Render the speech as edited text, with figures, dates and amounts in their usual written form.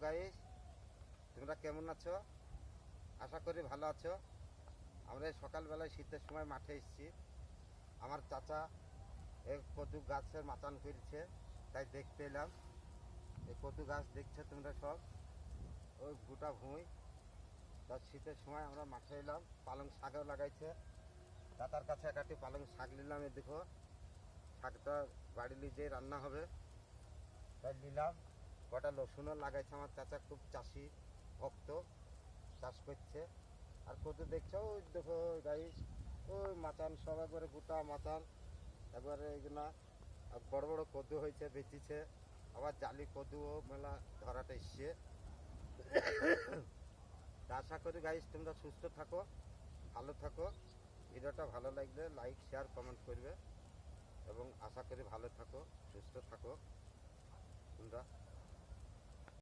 Guys, তোমরা কেমন আছো? আশা করি ভালো আছো। আমরা এই সকালবেলায় শীতের সময় মাঠে এসেছি। আমার চাচা এই কদু গাছের মাচান করেছে, তাই দেখতে এলাম। এই কদু গাছ দেখছো তোমরা সব, ওই গোটা ভুঁই। তার শীতের সময় আমরা মাঠে এলাম। পালং শাকও লাগাইছে। দাদার কাছে একাটি পালং শাক নিলাম। এই দেখো, শাকটা বাড়ি নিজেই রান্না হবে, তাই নিলাম। কটা রসুনও লাগাইছে আমার চাচা, খুব চাষি ভক্ত, চাষ করছে। আর কদু দেখছো, ওই দেখো গাইস, ওই মাচান সব একবারে গোটা মাচান, একবারে এইগুলা বড় বড় কদু হয়েছে, বেচিছে। আবার জালি কদুও মেলা ধরাটা এসছে। তা আশা করি গাইস তোমরা সুস্থ থাকো, ভালো থাকো। ভিডিওটা ভালো লাগলে লাইক শেয়ার কমেন্ট করবে, এবং আশা করি ভালো থাকো, সুস্থ থাকো তোমরা।